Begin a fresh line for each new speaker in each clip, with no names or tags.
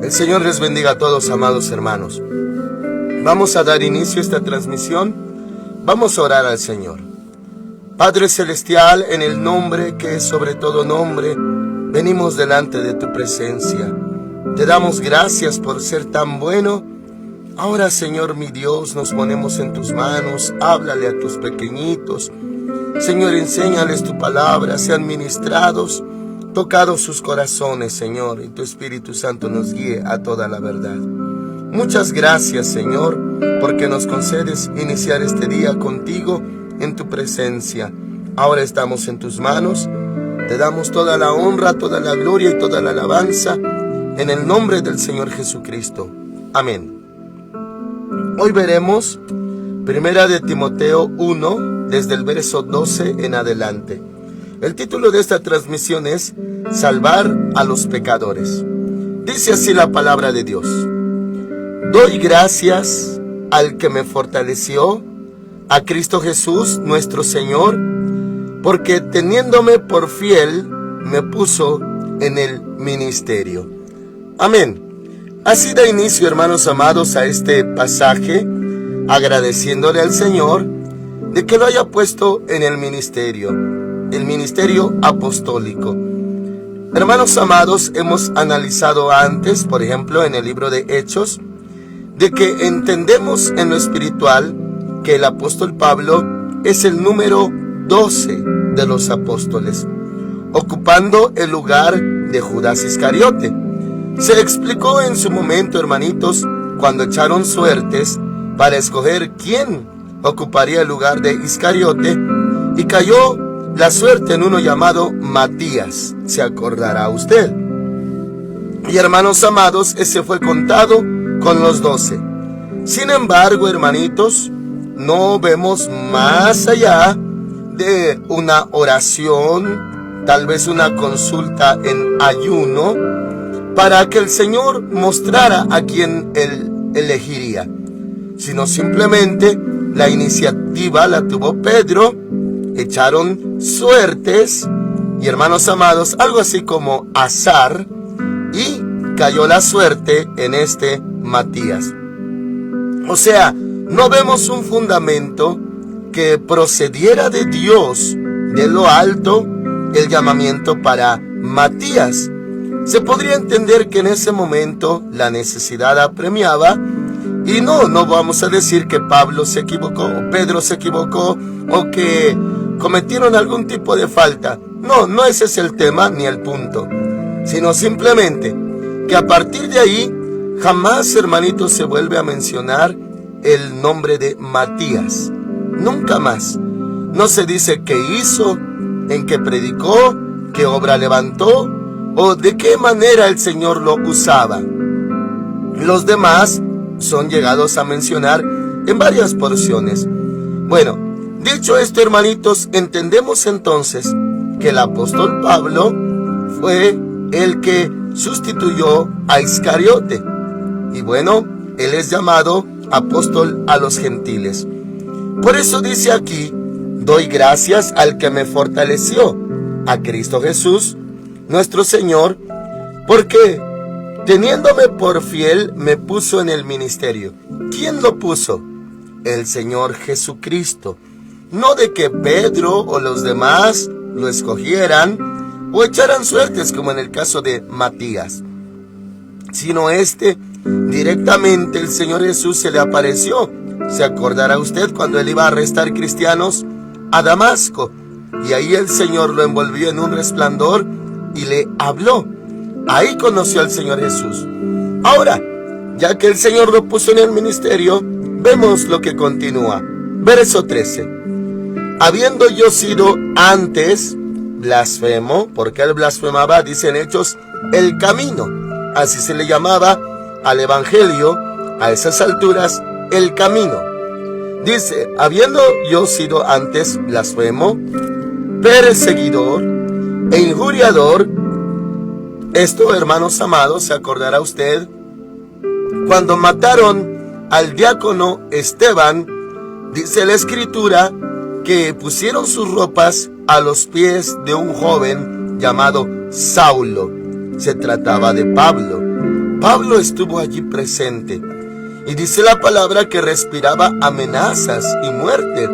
El Señor les bendiga a todos, amados hermanos. Vamos a dar inicio a esta transmisión. Vamos a orar al Señor. Padre Celestial, en el nombre que es sobre todo nombre, venimos delante de tu presencia. Te damos gracias por ser tan bueno. Ahora, Señor mi Dios, nos ponemos en tus manos. Háblale a tus pequeñitos. Señor, enséñales tu palabra, sean ministrados, tocados sus corazones, Señor, y tu Espíritu Santo nos guíe a toda la verdad. Muchas gracias, Señor, porque nos concedes iniciar este día contigo en tu presencia. Ahora estamos en tus manos. Te damos toda la honra, toda la gloria y toda la alabanza en el nombre del Señor Jesucristo. Amén. Hoy veremos 1 de Timoteo 1, desde el verso 12 en adelante. El título de esta transmisión es Salvar a los pecadores. Dice así la palabra de Dios: Doy gracias al que me fortaleció, a Cristo Jesús nuestro Señor, porque teniéndome por fiel, me puso en el ministerio. Amén. Así da inicio, hermanos amados, a este pasaje, agradeciéndole al Señor de que lo haya puesto en el ministerio apostólico. Hermanos amados, hemos analizado antes, por ejemplo, en el libro de Hechos, de que entendemos en lo espiritual que el apóstol Pablo es el número 12 de los apóstoles, ocupando el lugar de Judas Iscariote. Se explicó en su momento, hermanitos, cuando echaron suertes para escoger quién ocuparía el lugar de Iscariote, y cayó la suerte en uno llamado Matías, se acordará usted. Y hermanos amados, ese fue contado con los 12. Sin embargo, hermanitos, no vemos más allá de una oración, tal vez una consulta en ayuno, para que el Señor mostrara a quien Él elegiría, sino simplemente la iniciativa la tuvo Pedro. Echaron suertes y, hermanos amados, algo así como azar, y cayó la suerte en este Matías. O sea, no vemos un fundamento que procediera de Dios, de lo alto, el llamamiento para Matías. Se podría entender que en ese momento la necesidad apremiaba, y no vamos a decir que Pablo se equivocó, o Pedro se equivocó, o que cometieron algún tipo de falta. No ese es el tema ni el punto, sino simplemente que a partir de ahí jamás, hermanitos, se vuelve a mencionar el nombre de Matías. Nunca más. No se dice qué hizo, en qué predicó, qué obra levantó, o de qué manera el Señor lo usaba. Los demás son llegados a mencionar en varias porciones. Bueno, dicho esto, hermanitos, entendemos entonces que el apóstol Pablo fue el que sustituyó a Iscariote. Y bueno, él es llamado apóstol a los gentiles. Por eso dice aquí: doy gracias al que me fortaleció, a Cristo Jesús nuestro Señor, porque teniéndome por fiel, me puso en el ministerio. ¿Quién lo puso? El Señor Jesucristo. No de que Pedro o los demás lo escogieran o echaran suertes, como en el caso de Matías, sino directamente el Señor Jesús se le apareció. Se acordará usted cuando él iba a arrestar cristianos a Damasco, y ahí el Señor lo envolvió en un resplandor y le habló. Ahí conoció al Señor Jesús. Ahora, ya que el Señor lo puso en el ministerio, vemos lo que continúa. Verso 13. Habiendo yo sido antes blasfemo, porque él blasfemaba, dice en Hechos, el camino. Así se le llamaba al evangelio a esas alturas, el camino. Dice: habiendo yo sido antes blasfemo, perseguidor e injuriador. Esto, hermanos amados, se acordará usted cuando mataron al diácono Esteban. Dice la escritura que pusieron sus ropas a los pies de un joven llamado Saulo. se trataba de Pablo. Pablo estuvo allí presente y dice la palabra que respiraba amenazas y muerte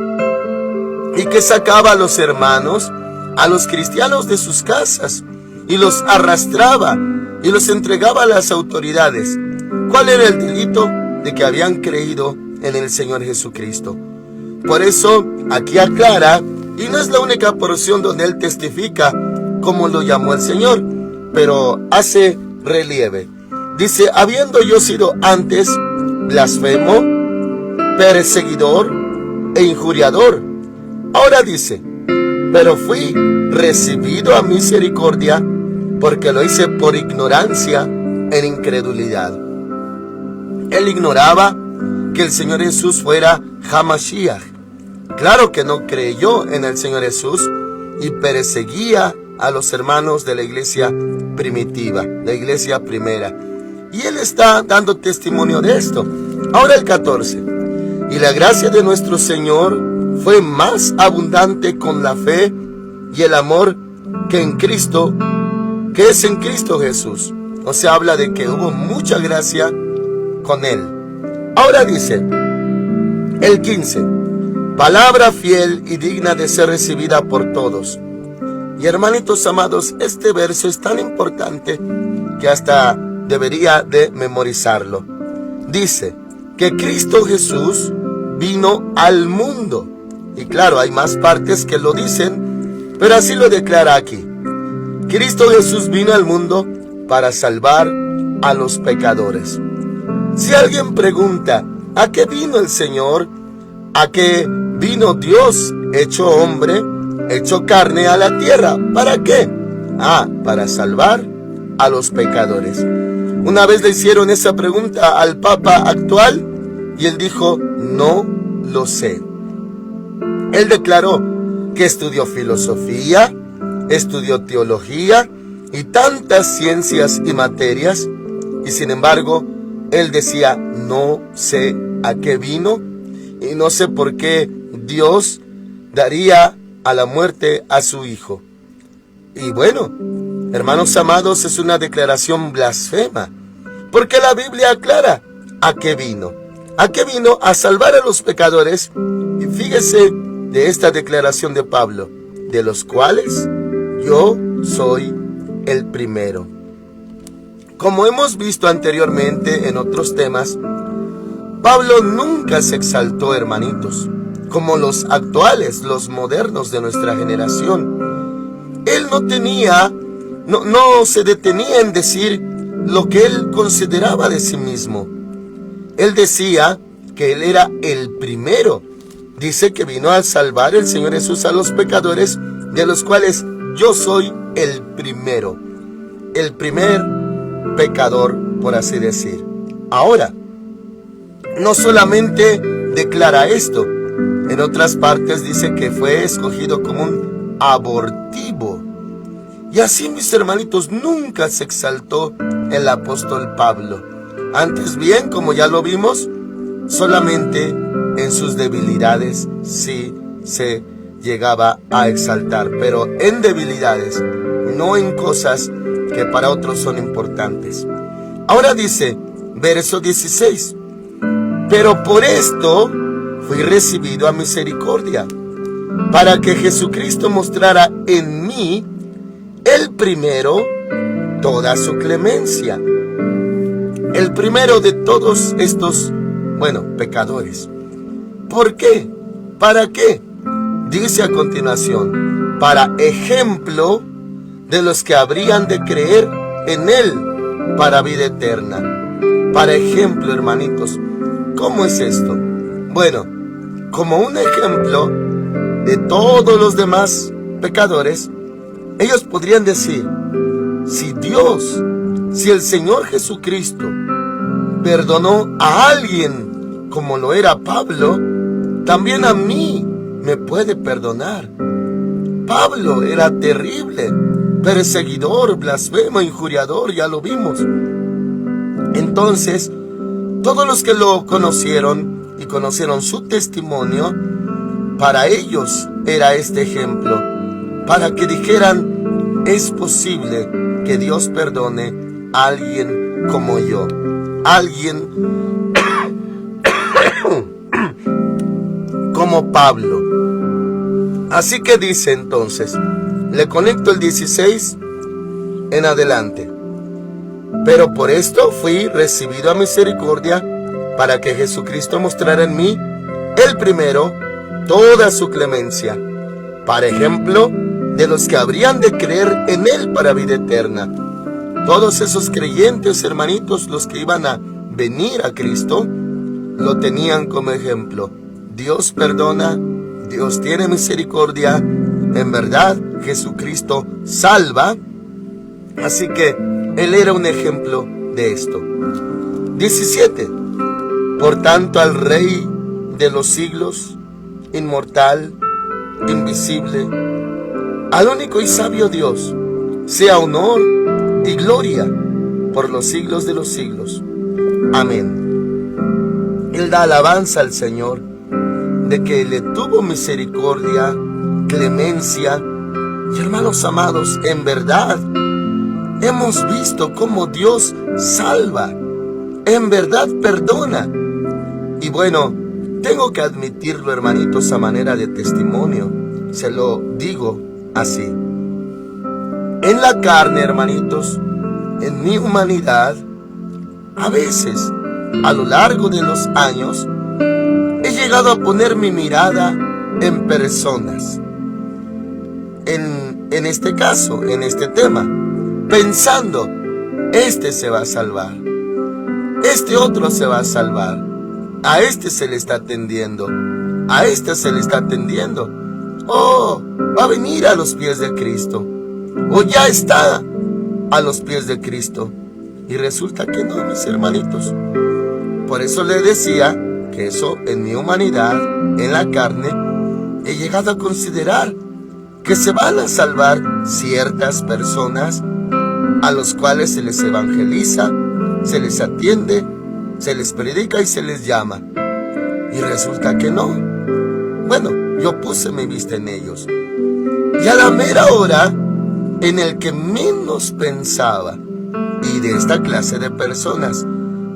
y que sacaba a los hermanos, a los cristianos de sus casas y los arrastraba y los entregaba a las autoridades. ¿Cuál era el delito? De que habían creído en el Señor Jesucristo. Por eso aquí aclara, y no es la única porción donde él testifica cómo lo llamó el Señor, pero hace relieve. Dice, habiendo yo sido antes blasfemo, perseguidor e injuriador, ahora dice, pero fui recibido a misericordia porque lo hice por ignorancia en incredulidad. Él ignoraba que el Señor Jesús fuera Hamashiach. Claro que no creyó en el Señor Jesús y perseguía a los hermanos de la iglesia primitiva, la iglesia primera. Y él está dando testimonio de esto. Ahora el 14. Y la gracia de nuestro Señor fue más abundante con la fe y el amor que en Cristo, que es en Cristo Jesús. O sea, habla de que hubo mucha gracia con él. Ahora dice, el 15, palabra fiel y digna de ser recibida por todos. Y hermanitos amados, este verso es tan importante que hasta debería de memorizarlo. Dice que Cristo Jesús vino al mundo. Y claro, hay más partes que lo dicen, pero así lo declara aquí. Cristo Jesús vino al mundo para salvar a los pecadores. Si alguien pregunta, ¿a qué vino el Señor? ¿A qué vino Dios hecho hombre, hecho carne a la tierra? ¿Para qué? Para salvar a los pecadores. Una vez le hicieron esa pregunta al Papa actual y él dijo, no lo sé. Él declaró que estudió filosofía, estudió teología y tantas ciencias y materias, y sin embargo, él decía, no sé a qué vino y no sé por qué Dios daría a la muerte a su Hijo. Y bueno, hermanos amados, es una declaración blasfema, porque la Biblia aclara a qué vino. ¿A qué vino? A salvar a los pecadores. Y fíjese de esta declaración de Pablo, de los cuales yo soy el primero. Como hemos visto anteriormente en otros temas, Pablo nunca se exaltó, hermanitos, como los actuales, los modernos de nuestra generación. Él no se detenía en decir lo que él consideraba de sí mismo. Él decía que él era el primero. Dice que vino a salvar el Señor Jesús a los pecadores, de los cuales yo soy el primero. El primer pecador, por así decir. Ahora, no solamente declara esto, en otras partes dice que fue escogido como un abortivo. Y así, mis hermanitos, nunca se exaltó el apóstol Pablo. Antes bien, como ya lo vimos, solamente en sus debilidades sí se llegaba a exaltar, pero en debilidades, no en cosas que para otros son importantes. Ahora dice, verso 16, pero por esto fui recibido a misericordia, para que Jesucristo mostrara en mí el primero toda su clemencia. El primero de todos estos, pecadores. ¿Por qué? ¿Para qué? Dice a continuación, para ejemplo de los que habrían de creer en él para vida eterna. Para ejemplo, hermanitos. ¿Cómo es esto? Bueno, como un ejemplo de todos los demás pecadores, ellos podrían decir, si el Señor Jesucristo perdonó a alguien como lo era Pablo, también a mí me puede perdonar. Pablo era terrible, perseguidor, blasfemo, injuriador, ya lo vimos. Entonces, todos los que lo conocieron y conocieron su testimonio, para ellos era este ejemplo, para que dijeran, es posible que Dios perdone a alguien como yo, alguien como Pablo. Así que dice entonces, le conecto el 16 en adelante. Pero por esto fui recibido a misericordia, para que Jesucristo mostrara en mí, el primero, toda su clemencia, para ejemplo de los que habrían de creer en Él para vida eterna. Todos esos creyentes, hermanitos, los que iban a venir a Cristo, lo tenían como ejemplo. Dios perdona, Dios tiene misericordia, en verdad Jesucristo salva. Así que Él era un ejemplo de esto. 17. Por tanto, al Rey de los siglos, inmortal, invisible, al único y sabio Dios, sea honor y gloria por los siglos de los siglos. Amén. Él da alabanza al Señor de que le tuvo misericordia, clemencia. Y hermanos amados, en verdad hemos visto cómo Dios salva, en verdad perdona. Y bueno, tengo que admitirlo, hermanitos, a manera de testimonio. Se lo digo así. En la carne, hermanitos, en mi humanidad, a veces, a lo largo de los años, he llegado a poner mi mirada en personas. En este caso, en este tema, pensando, este se va a salvar, este otro se va a salvar, a este se le está atendiendo, a este se le está atendiendo. Oh, va a venir a los pies de Cristo, o ya está a los pies de Cristo. Y resulta que no, mis hermanitos. Por eso le decía que eso en mi humanidad, en la carne, he llegado a considerar que se van a salvar ciertas personas a los cuales se les evangeliza, se les atiende, se les predica y se les llama. Y resulta que no. Bueno, yo puse mi vista en ellos. Y a la mera hora, en el que menos pensaba, y de esta clase de personas,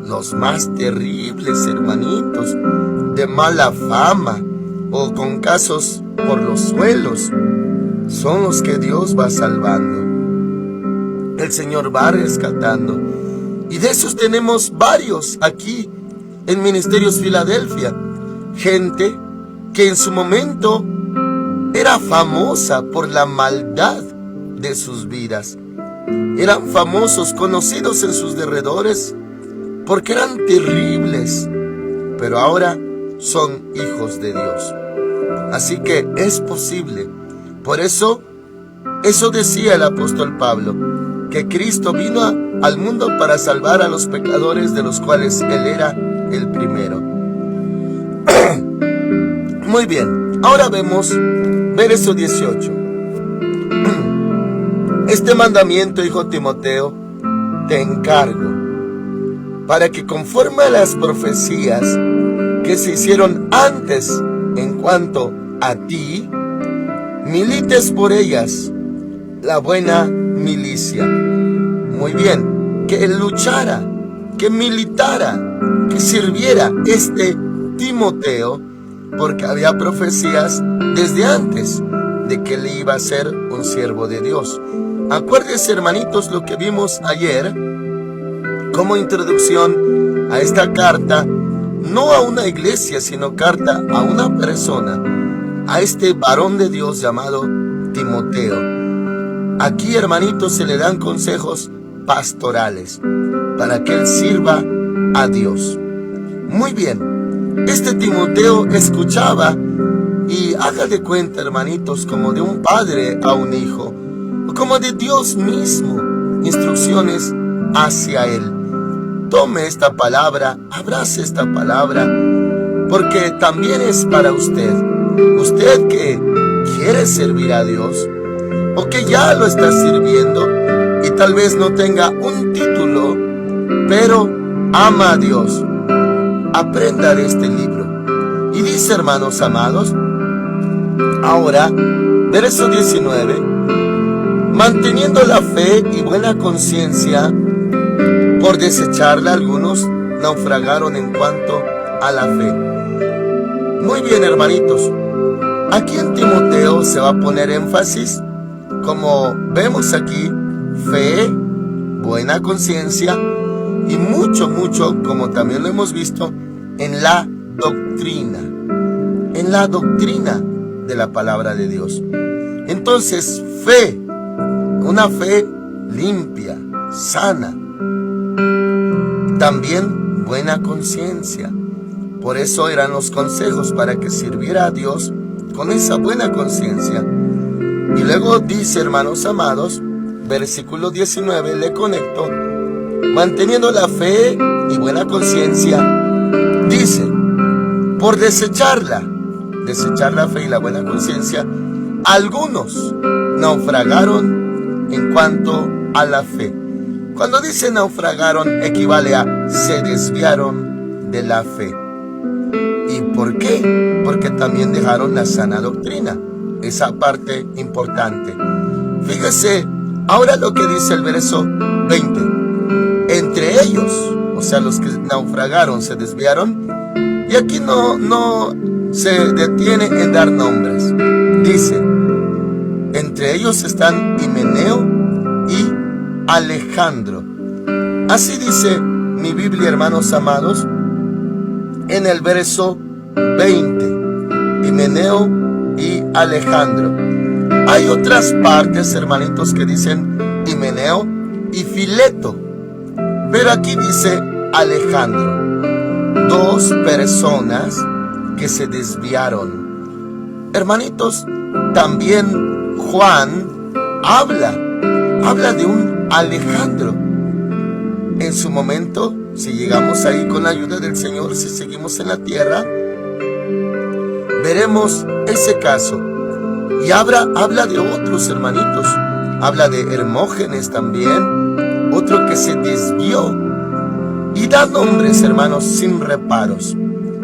los más terribles, hermanitos, de mala fama o con casos por los suelos, son los que Dios va salvando. El Señor va rescatando. Y de esos tenemos varios aquí en Ministerios Filadelfia. Gente que en su momento era famosa por la maldad de sus vidas. Eran famosos, conocidos en sus derredores, porque eran terribles, pero ahora son hijos de Dios. Así que es posible. Por eso decía el apóstol Pablo, que Cristo vino al mundo para salvar a los pecadores, de los cuales Él era el primero. Muy bien, ahora vemos verso 18. Este mandamiento, hijo Timoteo, te encargo, para que conforme a las profecías que se hicieron antes en cuanto a ti, milites por ellas la buena milicia. Muy bien, que él luchara, que militara, que sirviera este Timoteo, porque había profecías desde antes de que él iba a ser un siervo de Dios. Acuérdense, hermanitos, lo que vimos ayer como introducción a esta carta, no a una iglesia, sino carta a una persona, a este varón de Dios llamado Timoteo. Aquí, hermanitos, se le dan consejos pastorales para que él sirva a Dios. Muy bien, este Timoteo escuchaba, y haga de cuenta, hermanitos, como de un padre a un hijo, o como de Dios mismo, instrucciones hacia él. Tome esta palabra, abrace esta palabra, porque también es para usted. Usted que quiere servir a Dios, o que ya lo está sirviendo, y tal vez no tenga un título, pero ama a Dios. Aprenda de este libro. Y dice, hermanos amados, ahora, verso 19, Manteniendo la fe y buena conciencia, por desecharla algunos naufragaron en cuanto a la fe. Muy bien, hermanitos. Aquí en Timoteo se va a poner énfasis, como vemos aquí, fe, buena conciencia y mucho, como también lo hemos visto, en la doctrina de la palabra de Dios. Entonces, fe, una fe limpia, sana. También buena conciencia. Por eso eran los consejos, para que sirviera a Dios con esa buena conciencia. Y luego dice, hermanos amados, versículo 19, le conecto, manteniendo la fe y buena conciencia, dice, por desechar la fe y la buena conciencia, algunos naufragaron en cuanto a la fe. Cuando dice naufragaron, equivale a se desviaron de la fe. ¿Y por qué? Porque también dejaron la sana doctrina, esa parte importante. Fíjese ahora lo que dice el verso 20. Entre ellos, o sea, los que naufragaron, se desviaron, y aquí no se detiene en dar nombres. Dice, entre ellos están Himeneo y Alejandro. Así dice mi Biblia, hermanos amados, en el verso 20, Himeneo y Alejandro. Hay otras partes, hermanitos, que dicen Himeneo y Fileto, pero aquí dice Alejandro, dos personas que se desviaron. Hermanitos, también Juan habla de un Alejandro. En su momento, si llegamos ahí con la ayuda del Señor, si seguimos en la tierra, veremos ese caso. Y habla de otros, hermanitos. Habla de Hermógenes también, otro que se desvió. Y da nombres, hermanos, sin reparos.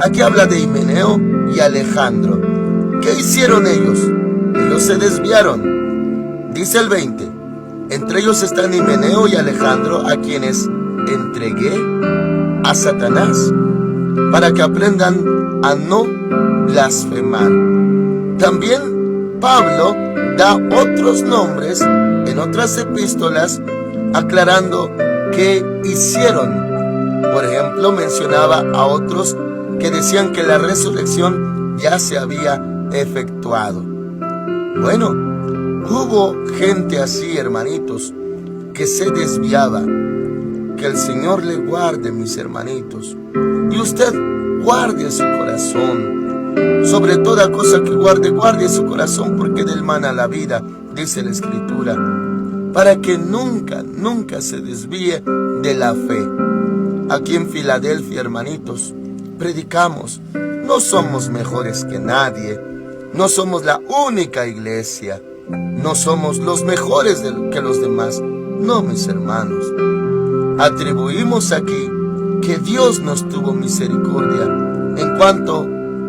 Aquí habla de Himeneo y Alejandro. ¿Qué hicieron ellos? Ellos se desviaron. Dice el 20. Entre ellos están Himeneo y Alejandro, a quienes entregué a Satanás, para que aprendan a no blasfemar. También Pablo da otros nombres en otras epístolas, aclarando qué hicieron. Por ejemplo, mencionaba a otros que decían que la resurrección ya se había efectuado. Bueno, hubo gente así, hermanitos, que se desviaba. Que el Señor le guarde, mis hermanitos. Y usted guarde su corazón. Sobre toda cosa que guarde su corazón, porque del mana la vida, dice la Escritura. Para que nunca se desvíe de la fe. Aquí en Filadelfia, hermanitos, predicamos. No somos mejores que nadie. No somos la única iglesia. No somos los mejores que los demás. No, mis hermanos. Atribuimos aquí que Dios nos tuvo misericordia en cuanto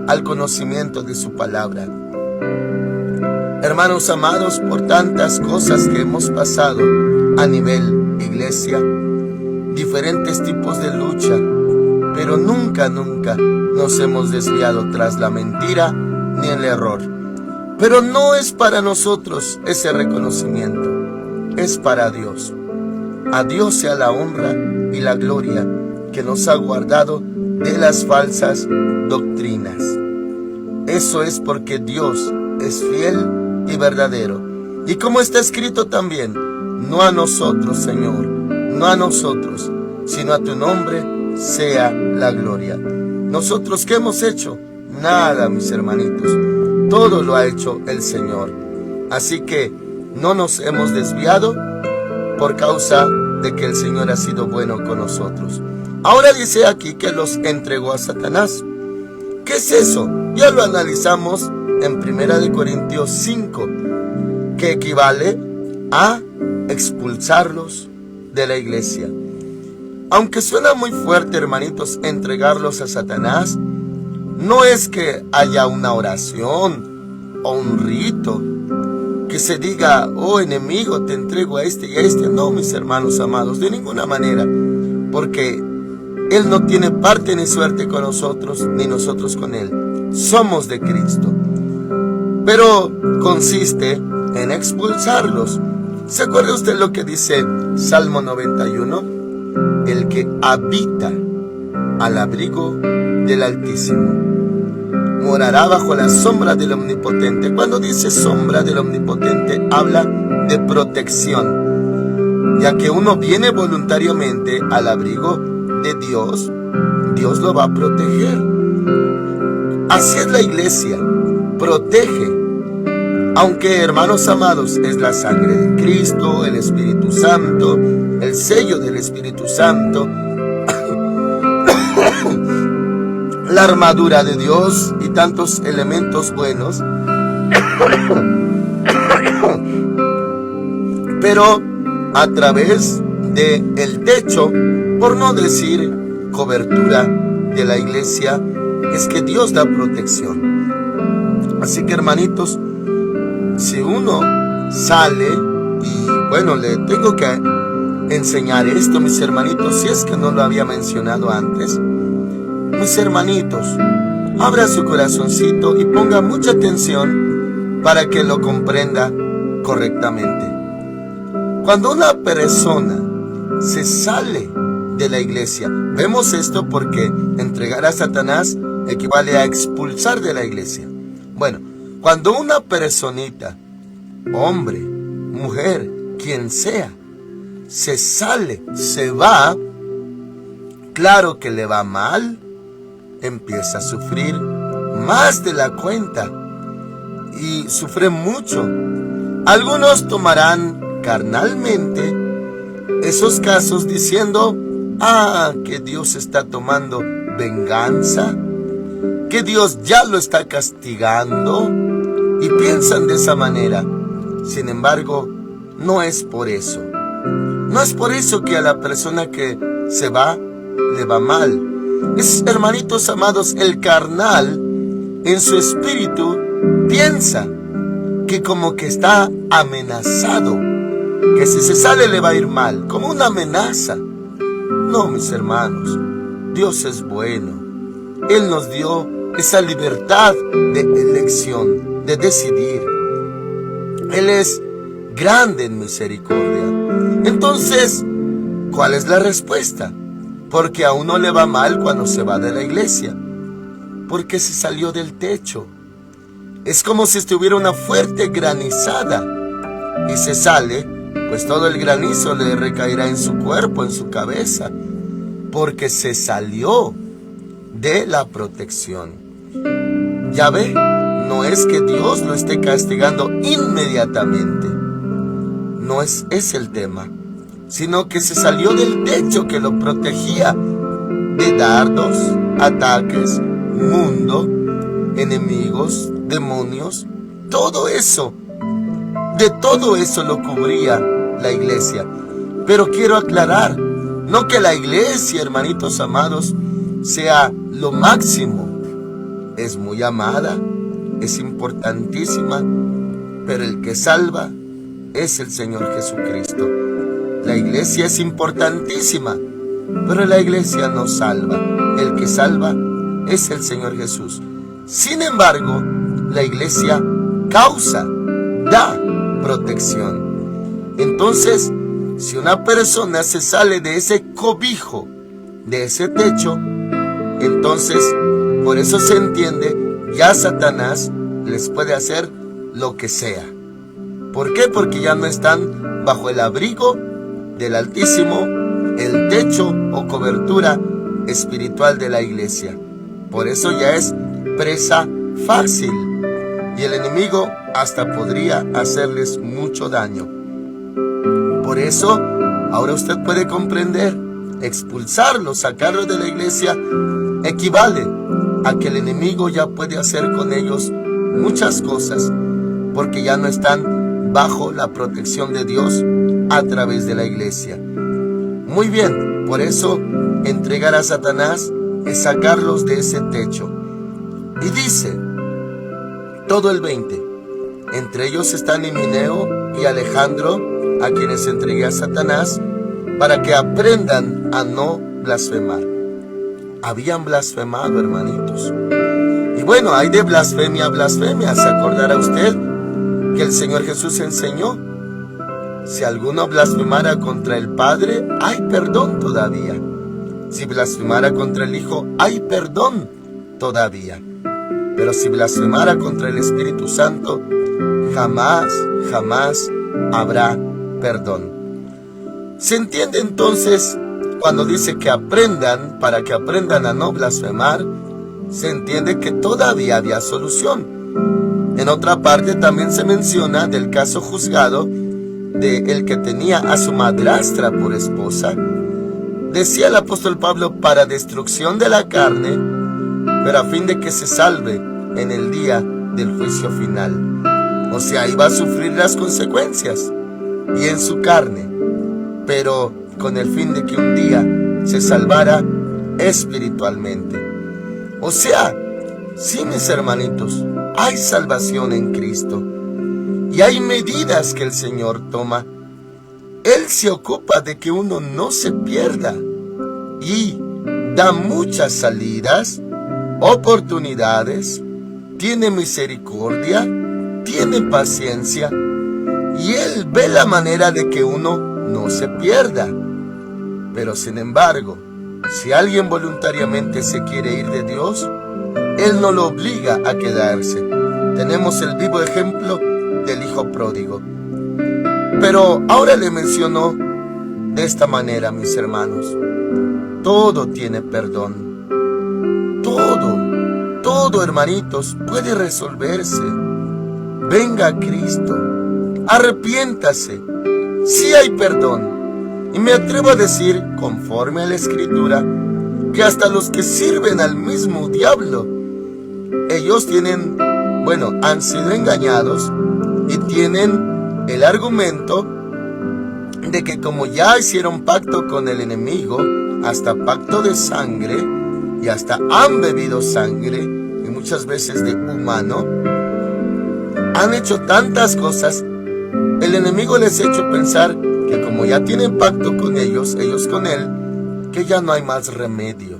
al conocimiento de su palabra. Hermanos amados, por tantas cosas que hemos pasado a nivel iglesia, diferentes tipos de lucha, pero nunca nos hemos desviado tras la mentira ni el error. Pero no es para nosotros ese reconocimiento, es para Dios. A Dios sea la honra y la gloria que nos ha guardado de las falsas doctrinas. Eso es porque Dios es fiel y verdadero. Y como está escrito también, no a nosotros, Señor, no a nosotros, sino a tu nombre sea la gloria. ¿Nosotros qué hemos hecho? Nada, mis hermanitos. Todo lo ha hecho el Señor. Así que no nos hemos desviado por causa de que el Señor ha sido bueno con nosotros. Ahora dice aquí que los entregó a Satanás. ¿Qué es eso? Ya lo analizamos en 1 Corintios 5, que equivale a expulsarlos de la iglesia. Aunque suena muy fuerte, hermanitos, entregarlos a Satanás, no es que haya una oración o un rito que se diga, oh enemigo, te entrego a este y a este. No, mis hermanos amados, de ninguna manera, porque Él no tiene parte ni suerte con nosotros, ni nosotros con Él. Somos de Cristo. Pero consiste en expulsarlos. ¿Se acuerda usted lo que dice Salmo 91? El que habita al abrigo del Altísimo morará bajo la sombra del Omnipotente. Cuando dice sombra del Omnipotente, habla de protección, ya que uno viene voluntariamente al abrigo de Dios, Dios lo va a proteger. Así es la iglesia, protege. Aunque, hermanos amados, es la sangre de Cristo, el Espíritu Santo, el sello del Espíritu Santo, la armadura de Dios y tantos elementos buenos. Pero a través del techo, por no decir cobertura de la iglesia, es que Dios da protección. Así que, hermanitos, si uno sale, y bueno, le tengo que enseñar esto, mis hermanitos, si es que no lo había mencionado antes. Mis hermanitos, abra su corazoncito y ponga mucha atención para que lo comprenda correctamente. Cuando una persona se sale de la iglesia, vemos esto porque entregar a Satanás equivale a expulsar de la iglesia. Bueno, cuando una personita, hombre, mujer, quien sea, se sale, se va, claro que le va mal, empieza a sufrir más de la cuenta y sufre mucho. Algunos tomarán carnalmente esos casos diciendo, que Dios está tomando venganza, que Dios ya lo está castigando, y piensan de esa manera. Sin embargo, no es por eso. No es por eso que a la persona que se va, le va mal. Es, hermanitos amados, el carnal en su espíritu piensa que como que está amenazado, que si se sale le va a ir mal, como una amenaza. No, mis hermanos, Dios es bueno. Él nos dio esa libertad de elección, de decidir. Él es grande en misericordia. Entonces, ¿cuál es la respuesta? Porque a uno le va mal cuando se va de la iglesia, porque se salió del techo. Es como si estuviera una fuerte granizada y se sale, pues todo el granizo le recaerá en su cuerpo, en su cabeza, porque se salió de la protección. Ya ve, no es que Dios lo esté castigando inmediatamente, no es ese el tema, sino que se salió del techo que lo protegía de dardos, ataques, mundo, enemigos, demonios, todo eso. De todo eso lo cubría la iglesia. Pero quiero aclarar, no que la iglesia, hermanitos amados, sea lo máximo. Es muy amada, es importantísima, pero el que salva es el Señor Jesucristo. La iglesia es importantísima, pero la iglesia no salva. El que salva es el Señor Jesús. Sin embargo, la iglesia causa, da protección. Entonces, si una persona se sale de ese cobijo, de ese techo, entonces, por eso se entiende, ya Satanás les puede hacer lo que sea. ¿Por qué? Porque ya no están bajo el abrigo del Altísimo, el techo o cobertura espiritual de la iglesia. Por eso ya es presa fácil y el enemigo hasta podría hacerles mucho daño. Por eso, ahora usted puede comprender, expulsarlos, sacarlos de la iglesia, equivale a que el enemigo ya puede hacer con ellos muchas cosas, porque ya no están bajo la protección de Dios a través de la iglesia. Muy bien, por eso entregar a Satanás es sacarlos de ese techo. Y dice, todo el 20, Entre ellos están Himeneo y Alejandro, a quienes entregué a Satanás, para que aprendan a no blasfemar. Habían blasfemado, hermanitos. Y bueno, hay de blasfemia a blasfemia. ¿Se acordará usted que el Señor Jesús enseñó? Si alguno blasfemara contra el Padre, hay perdón todavía. Si blasfemara contra el Hijo, hay perdón todavía. Pero si blasfemara contra el Espíritu Santo, jamás habrá perdón. ¿Se entiende entonces cuando dice que aprendan, para que aprendan a no blasfemar? Se entiende que todavía había solución. En otra parte también se menciona del caso juzgado de el que tenía a su madrastra por esposa. Decía el apóstol Pablo, para destrucción de la carne, pero a fin de que se salve en el día del juicio final. O sea, iba a sufrir las consecuencias y en su carne, pero con el fin de que un día se salvara espiritualmente. O sea, sí, mis hermanitos, hay salvación en Cristo y hay medidas que el Señor toma. Él se ocupa de que uno no se pierda y da muchas salidas, oportunidades, tiene misericordia, tiene paciencia y Él ve la manera de que uno no se pierda. Pero sin embargo, si alguien voluntariamente se quiere ir de Dios, Él no lo obliga a quedarse. Tenemos el vivo ejemplo del hijo pródigo. Pero ahora le menciono de esta manera, mis hermanos. Todo tiene perdón. Todo, hermanitos, puede resolverse. Venga a Cristo. Arrepiéntase. Sí hay perdón. Y me atrevo a decir, conforme a la Escritura, que hasta los que sirven al mismo diablo, ellos han sido engañados y tienen el argumento de que como ya hicieron pacto con el enemigo, hasta pacto de sangre, y hasta han bebido sangre, y muchas veces de humano, han hecho tantas cosas, el enemigo les ha hecho pensar que como ya tienen pacto con ellos con él, que ya no hay más remedio,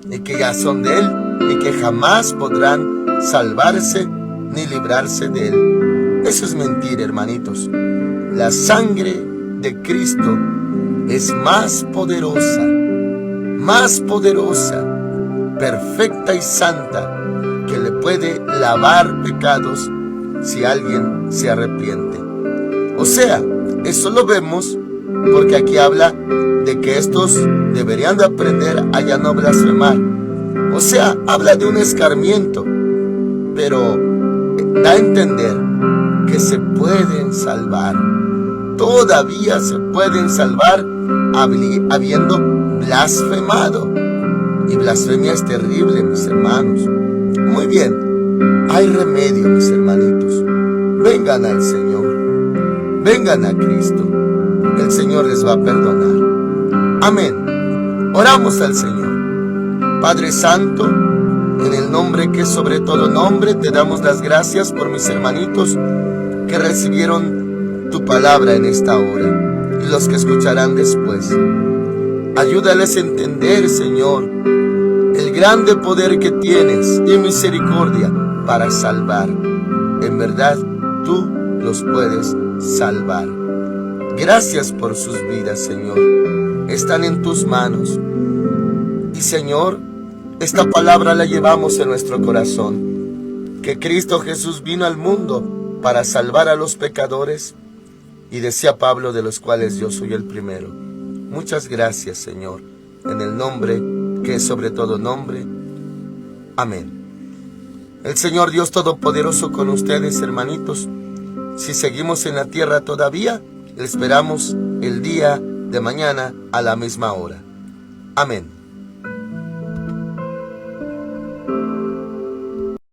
y que ya son de él, y que jamás podrán salvarse ni librarse de él. Eso es mentira, hermanitos. La sangre de Cristo es más poderosa, perfecta y santa, que le puede lavar pecados si alguien se arrepiente. O sea, eso lo vemos porque aquí habla de que estos deberían de aprender a ya no blasfemar. O sea, habla de un escarmiento, pero da a entender que se pueden salvar. Todavía se pueden salvar habiendo blasfemado. Y blasfemia es terrible, mis hermanos. Muy bien, hay remedio, mis hermanitos. Vengan al Señor. Vengan a Cristo. El Señor les va a perdonar. Amén. Oramos al Señor. Padre Santo, en el nombre que es sobre todo nombre, te damos las gracias por mis hermanitos que recibieron tu palabra en esta hora y los que escucharán después. Ayúdales a entender, Señor, el grande poder que tienes y misericordia para salvar. En verdad, tú los puedes salvar. Gracias por sus vidas, Señor. Están en tus manos. Y, Señor, esta palabra la llevamos en nuestro corazón. Que Cristo Jesús vino al mundo para salvar a los pecadores. Y decía Pablo, de los cuales yo soy el primero. Muchas gracias, Señor, en el nombre que es sobre todo nombre. Amén. El Señor Dios Todopoderoso con ustedes, hermanitos. Si seguimos en la tierra todavía, le esperamos el día de mañana a la misma hora. Amén.